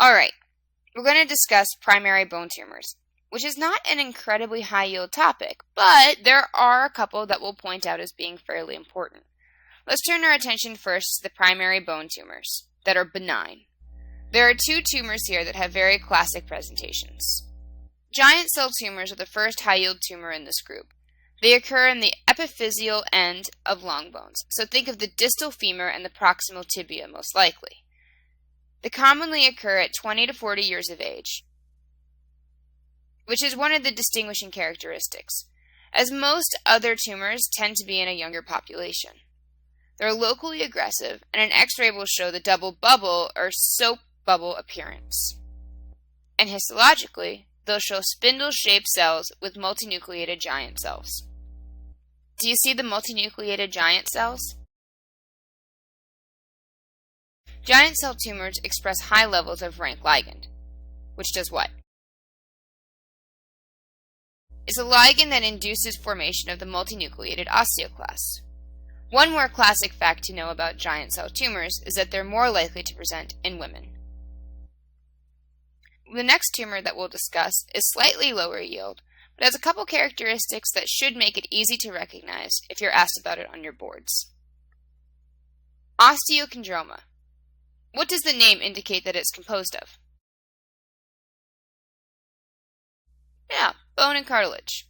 Alright, we're going to discuss primary bone tumors, which is not an incredibly high-yield topic, but there are a couple that we'll point out as being fairly important. Let's turn our attention first to the primary bone tumors that are benign. There are two tumors here that have very classic presentations. Giant cell tumors are the first high-yield tumor in this group. They occur in the epiphyseal end of long bones, so think of the distal femur and the proximal tibia most likely. They commonly occur at 20 to 40 years of age, which is one of the distinguishing characteristics, as most other tumors tend to be in a younger population. They're locally aggressive, and an X-ray will show the double bubble or soap bubble appearance. And histologically, they'll show spindle-shaped cells with multinucleated giant cells. Do you see the multinucleated giant cells? Giant cell tumors express high levels of rank ligand, which does what? It's a ligand that induces formation of the multinucleated osteoclasts. One more classic fact to know about giant cell tumors is that they're more likely to present in women. The next tumor that we'll discuss is slightly lower yield, but has a couple characteristics that should make it easy to recognize if you're asked about it on your boards. Osteochondroma. What does the name indicate that it's composed of? Yeah, bone and cartilage.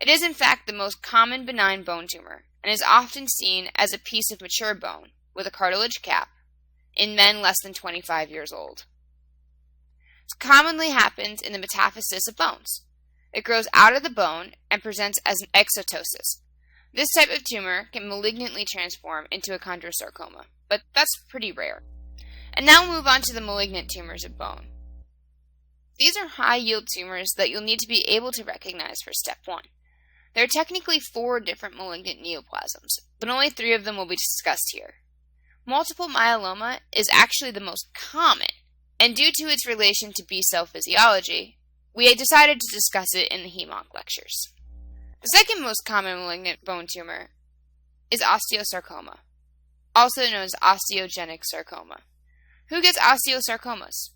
It is in fact the most common benign bone tumor and is often seen as a piece of mature bone with a cartilage cap in men less than 25 years old. It commonly happens in the metaphysis of bones. It grows out of the bone and presents as an exotosis. This type of tumor can malignantly transform into a chondrosarcoma, but that's pretty rare. And now we'll move on to the malignant tumors of bone. These are high-yield tumors that you'll need to be able to recognize for step 1. There are technically 4 different malignant neoplasms, but only 3 of them will be discussed here. Multiple myeloma is actually the most common, and due to its relation to B-cell physiology, we decided to discuss it in the HEMONC lectures. The second most common malignant bone tumor is osteosarcoma, also known as osteogenic sarcoma. Who gets osteosarcomas?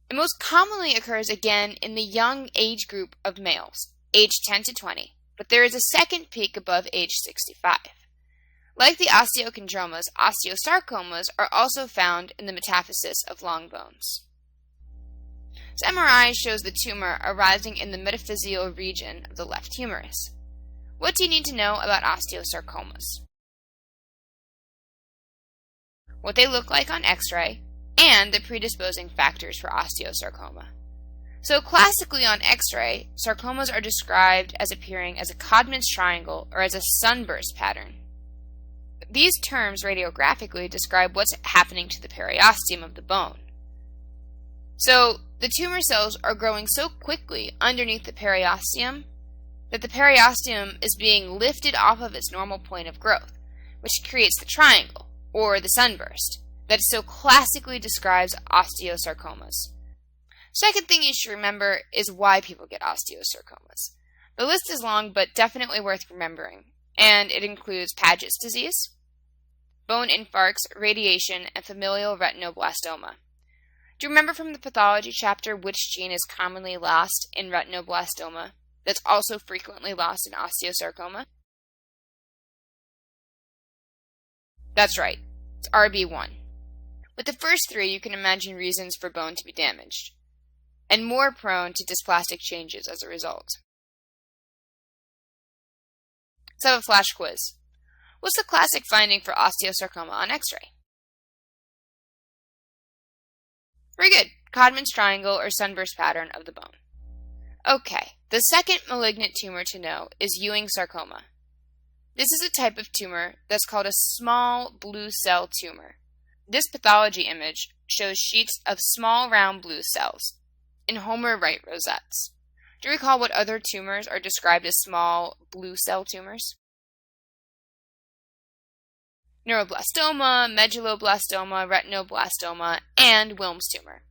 It most commonly occurs again in the young age group of males, age 10 to 20, but there is a second peak above age 65. Like the osteochondromas, osteosarcomas are also found in the metaphysis of long bones. This MRI shows the tumor arising in the metaphyseal region of the left humerus. What do you need to know about osteosarcomas? What they look like on X-ray, and the predisposing factors for osteosarcoma. So classically on X-ray, sarcomas are described as appearing as a Codman's triangle or as a sunburst pattern. These terms radiographically describe what's happening to the periosteum of the bone. So the tumor cells are growing so quickly underneath the periosteum that the periosteum is being lifted off of its normal point of growth, which creates the triangle, or the sunburst, that so classically describes osteosarcomas. Second thing you should remember is why people get osteosarcomas. The list is long, but definitely worth remembering, and it includes Paget's disease, bone infarcts, radiation, and familial retinoblastoma. Do you remember from the pathology chapter which gene is commonly lost in retinoblastoma that's also frequently lost in osteosarcoma? That's right, it's RB1. With the first 3, you can imagine reasons for bone to be damaged, and more prone to dysplastic changes as a result. Let's have a flash quiz. What's the classic finding for osteosarcoma on X-ray? Very good. Codman's triangle or sunburst pattern of the bone. Okay, the second malignant tumor to know is Ewing sarcoma. This is a type of tumor that's called a small blue cell tumor. This pathology image shows sheets of small round blue cells in Homer-right rosettes. Do you recall what other tumors are described as small blue cell tumors? Neuroblastoma, medulloblastoma, retinoblastoma, and Wilms tumor.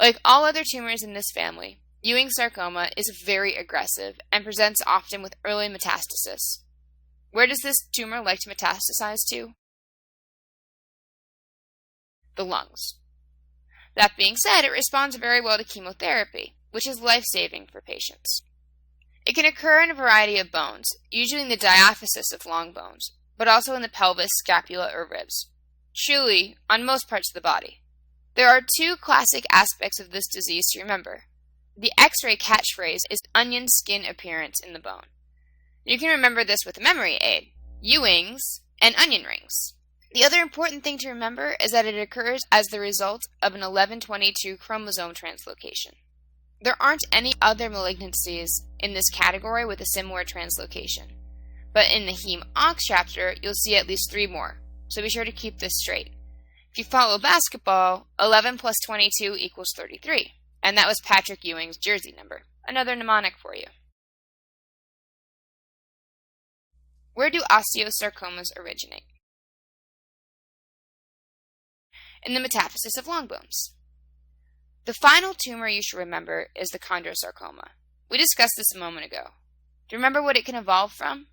Like all other tumors in this family, Ewing sarcoma is very aggressive and presents often with early metastasis. Where does this tumor like to metastasize to? the lungs. That being said, it responds very well to chemotherapy, which is life-saving for patients. It can occur in a variety of bones, usually in the diaphysis of long bones, but also in the pelvis, scapula, or ribs. Truly, on most parts of the body. There are two classic aspects of this disease to remember. The X-ray catchphrase is onion skin appearance in the bone. You can remember this with a memory aid, Ewing's and onion rings. The other important thing to remember is that it occurs as the result of an 1122 chromosome translocation. There aren't any other malignancies in this category with a similar translocation, but in the Heme-Onc chapter, you'll see at least 3 more, so be sure to keep this straight. If you follow basketball, 11 plus 22 equals 33, and that was Patrick Ewing's jersey number. Another mnemonic for you. Where do osteosarcomas originate? In the metaphysis of long bones. The final tumor you should remember is the Chondrosarcoma. We discussed this a moment ago. Do you remember what it can evolve from?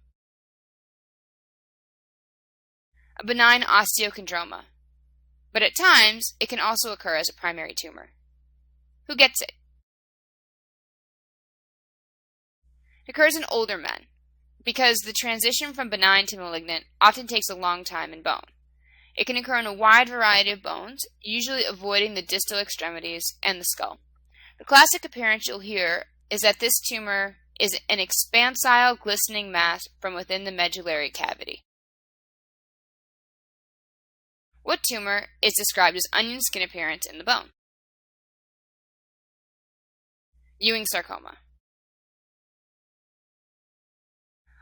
A benign Osteochondroma. But at times, it can also occur as a primary tumor. Who gets it? It occurs in older men, because the transition from benign to malignant often takes a long time in bone. It can occur in a wide variety of bones, usually avoiding the distal extremities and the skull. The classic appearance you'll hear is that this tumor is an expansile, glistening mass from within the medullary cavity. What tumor is described as onion skin appearance in the bone? Ewing sarcoma.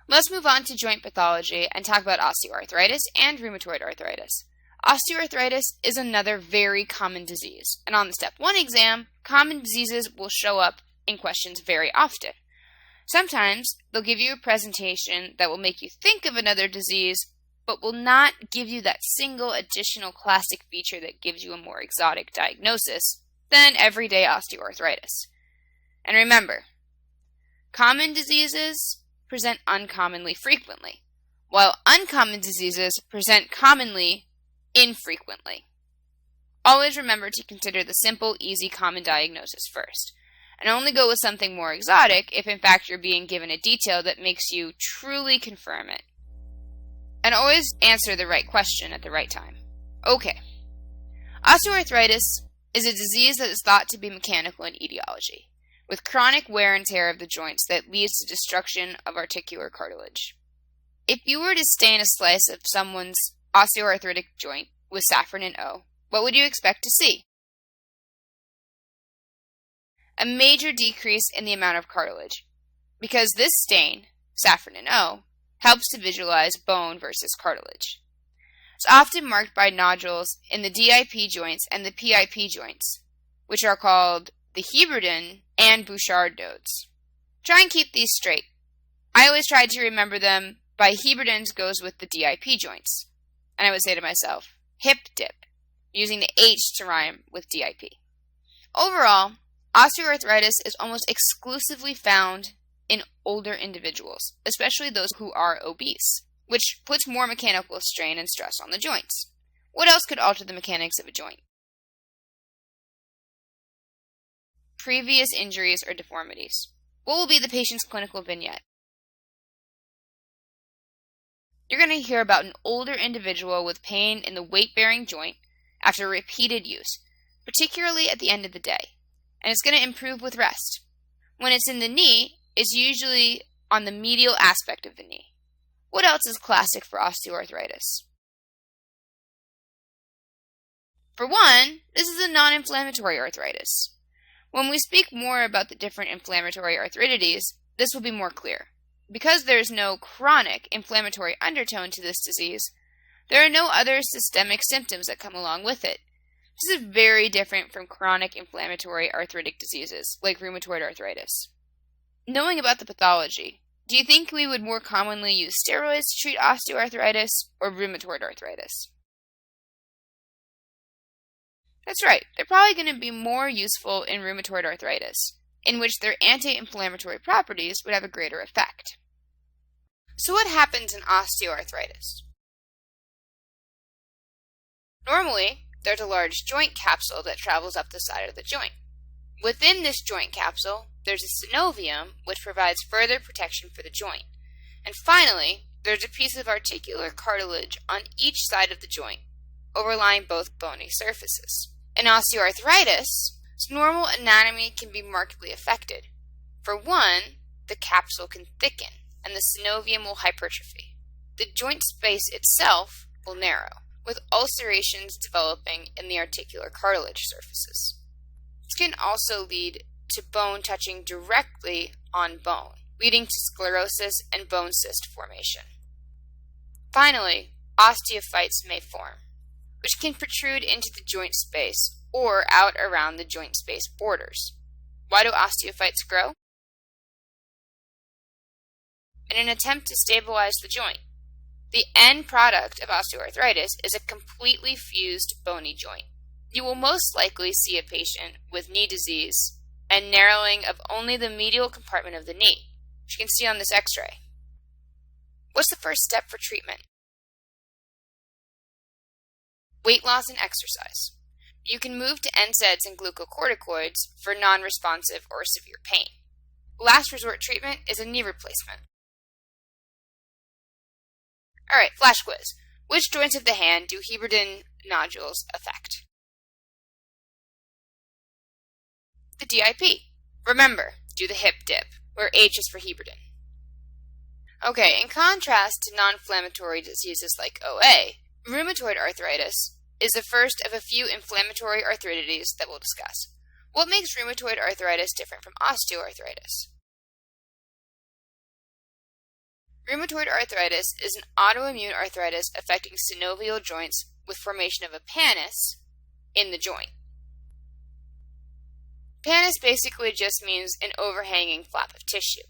Let's move on to joint pathology and talk about osteoarthritis and rheumatoid arthritis. Osteoarthritis is another very common disease, and on the Step 1 exam, common diseases will show up in questions very often. Sometimes they'll give you a presentation that will make you think of another disease, but will not give you that single additional classic feature that gives you a more exotic diagnosis than everyday osteoarthritis. And remember, common diseases present uncommonly frequently, while uncommon diseases present commonly infrequently. Always remember to consider the simple, easy, common diagnosis first, and only go with something more exotic if in fact you're being given a detail that makes you truly confirm it. And always answer the right question at the right time. Okay. Osteoarthritis is a disease that is thought to be mechanical in etiology, with chronic wear and tear of the joints that leads to destruction of articular cartilage. If you were to stain a slice of someone's osteoarthritic joint with saffron and O, what would you expect to see? A major decrease in the amount of cartilage, because this stain, saffron and O, helps to visualize bone versus cartilage. It's often marked by nodules in the DIP joints and the PIP joints, which are called the Heberden and Bouchard nodes. Try and keep these straight. I always tried to remember them by Heberden's goes with the DIP joints, and I would say to myself, hip dip, using the H to rhyme with DIP. Overall, osteoarthritis is almost exclusively found in older individuals, especially those who are obese, which puts more mechanical strain and stress on the joints. What else could alter the mechanics of a joint? Previous injuries or deformities. What will be the patient's clinical vignette? You're going to hear about an older individual with pain in the weight-bearing joint after repeated use, particularly at the end of the day, and it's going to improve with rest. When it's in the knee, it's usually on the medial aspect of the knee. What else is classic for osteoarthritis? For one, this is a non-inflammatory arthritis. When we speak more about the different inflammatory arthritides, this will be more clear. Because there is no chronic inflammatory undertone to this disease, there are no other systemic symptoms that come along with it. This is very different from chronic inflammatory arthritic diseases like rheumatoid arthritis. Knowing about the pathology, do you think we would more commonly use steroids to treat osteoarthritis or rheumatoid arthritis? That's right, they're probably going to be more useful in rheumatoid arthritis, in which their anti-inflammatory properties would have a greater effect. So what happens in osteoarthritis? Normally, there's a large joint capsule that travels up the side of the joint. Within this joint capsule, there's a synovium, which provides further protection for the joint. And finally, there's a piece of articular cartilage on each side of the joint, overlying both bony surfaces. In osteoarthritis, normal anatomy can be markedly affected. For one, the capsule can thicken, and the synovium will hypertrophy. The joint space itself will narrow, with ulcerations developing in the articular cartilage surfaces. This can also lead to bone touching directly on bone, leading to sclerosis and bone cyst formation. Finally, osteophytes may form, which can protrude into the joint space or out around the joint space borders. Why do osteophytes grow? In an attempt to stabilize the joint. The end product of osteoarthritis is a completely fused bony joint. You will most likely see a patient with knee disease and narrowing of only the medial compartment of the knee, which you can see on this x-ray. What's the first step for treatment? Weight loss and exercise. You can move to NSAIDs and glucocorticoids for non-responsive or severe pain. Last resort treatment is a knee replacement. Alright, flash quiz. Which joints of the hand do Heberden nodules affect? The DIP. Remember, do the hip dip, where H is for Heberden. Okay, in contrast to non-inflammatory diseases like OA, rheumatoid arthritis is the first of a few inflammatory arthritides that we'll discuss. What makes rheumatoid arthritis different from osteoarthritis? Rheumatoid arthritis is an autoimmune arthritis affecting synovial joints with formation of a pannus in the joint. Pannus basically just means an overhanging flap of tissue.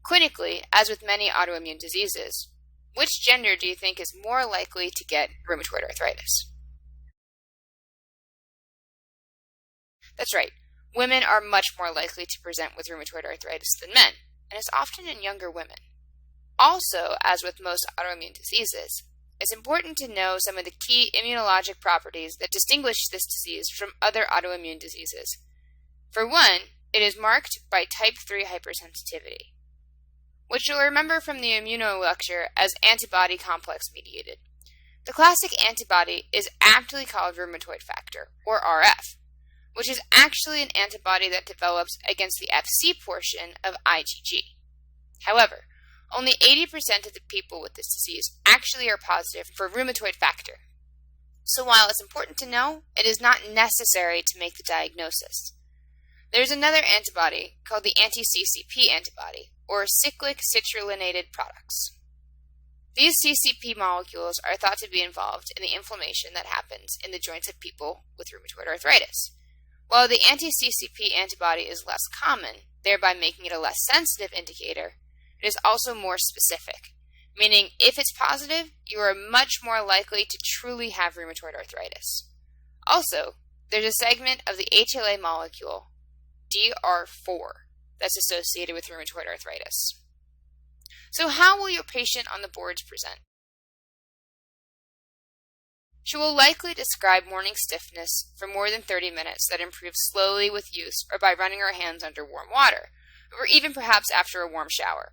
Clinically, as with many autoimmune diseases, which gender do you think is more likely to get rheumatoid arthritis? That's right, women are much more likely to present with rheumatoid arthritis than men, and it's often in younger women. Also, as with most autoimmune diseases, it's important to know some of the key immunologic properties that distinguish this disease from other autoimmune diseases. For one, it is marked by type 3 hypersensitivity, which you'll remember from the immuno lecture as antibody complex mediated. The classic antibody is aptly called rheumatoid factor, or RF, which is actually an antibody that develops against the Fc portion of IgG. However, only 80% of the people with this disease actually are positive for rheumatoid factor. So while it's important to know, it is not necessary to make the diagnosis. There's another antibody called the anti-CCP antibody, or cyclic citrulline products. These CCP molecules are thought to be involved in the inflammation that happens in the joints of people with rheumatoid arthritis. While the anti-CCP antibody is less common, thereby making it a less sensitive indicator, it is also more specific, meaning if it's positive, you are much more likely to truly have rheumatoid arthritis. Also, there's a segment of the HLA molecule, DR4, that's associated with rheumatoid arthritis. So how will your patient on the boards present? She will likely describe morning stiffness for more than 30 minutes that improves slowly with use or by running her hands under warm water, or even perhaps after a warm shower.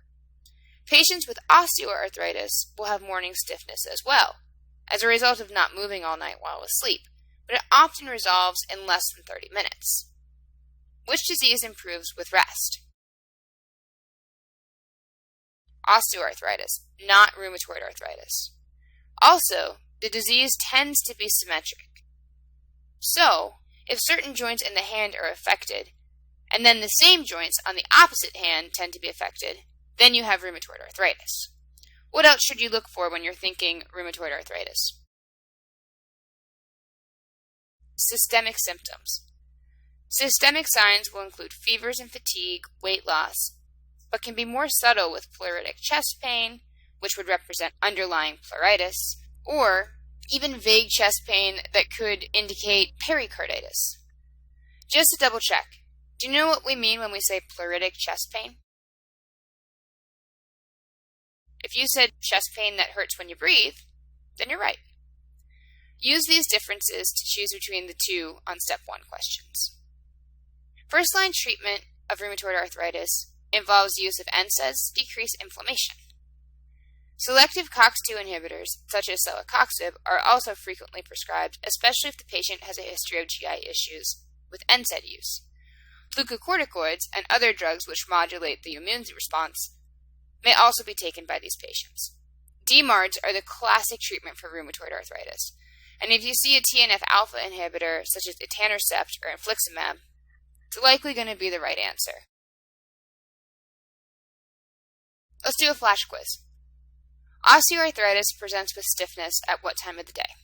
Patients with osteoarthritis will have morning stiffness as well, as a result of not moving all night while asleep, but it often resolves in less than 30 minutes. Which disease improves with rest? Osteoarthritis, not rheumatoid arthritis. Also, the disease tends to be symmetric. So, if certain joints in the hand are affected, and then the same joints on the opposite hand tend to be affected, then you have rheumatoid arthritis. What else should you look for when you're thinking rheumatoid arthritis? Systemic symptoms. Systemic signs will include fevers and fatigue, weight loss, but can be more subtle with pleuritic chest pain, which would represent underlying pleuritis, or even vague chest pain that could indicate pericarditis. Just to double check, do you know what we mean when we say pleuritic chest pain? If you said chest pain that hurts when you breathe, then you're right. Use these differences to choose between the two on Step 1 questions. First-line treatment of rheumatoid arthritis involves use of NSAIDs to decrease inflammation. Selective COX-2 inhibitors, such as celecoxib, are also frequently prescribed, especially if the patient has a history of GI issues with NSAID use. Glucocorticoids and other drugs which modulate the immune response may also be taken by these patients. DMARDs are the classic treatment for rheumatoid arthritis, and if you see a TNF-alpha inhibitor such as etanercept or infliximab, it's likely going to be the right answer. Let's do a flash quiz. Osteoarthritis presents with stiffness at what time of the day?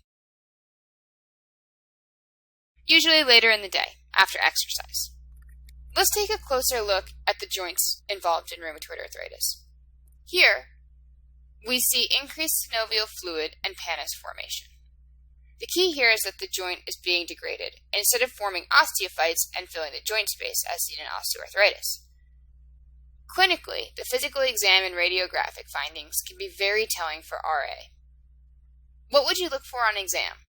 Usually later in the day, after exercise. Let's take a closer look at the joints involved in rheumatoid arthritis. Here, we see increased synovial fluid and pannus formation. The key here is that the joint is being degraded, instead of forming osteophytes and filling the joint space as seen in osteoarthritis. Clinically, the physical exam and radiographic findings can be very telling for RA. What would you look for on exam?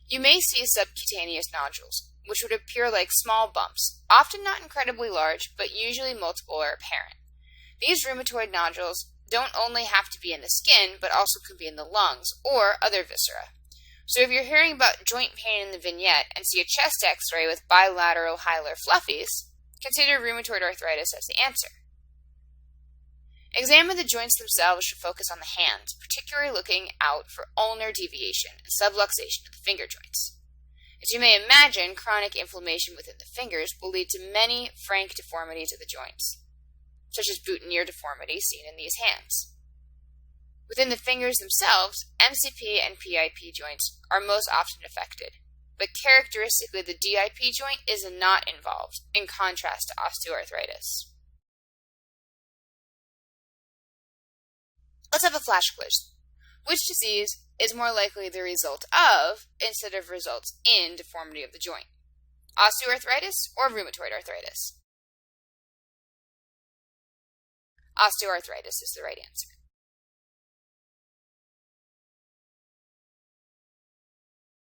You may see subcutaneous nodules, which would appear like small bumps, often not incredibly large, but usually multiple or apparent. These rheumatoid nodules don't only have to be in the skin, but also can be in the lungs or other viscera. So if you're hearing about joint pain in the vignette and see a chest x-ray with bilateral hilar fluffies, consider rheumatoid arthritis as the answer. Examine the joints themselves should focus on the hands, particularly looking out for ulnar deviation and subluxation of the finger joints. As you may imagine, chronic inflammation within the fingers will lead to many frank deformities of the joints, such as boutonniere deformity seen in these hands. Within the fingers themselves, MCP and PIP joints are most often affected, but characteristically the DIP joint is not involved, in contrast to osteoarthritis. Let's have a flash quiz. Which disease is more likely the result of, instead of results in, deformity of the joint? Osteoarthritis or rheumatoid arthritis? Osteoarthritis is the right answer.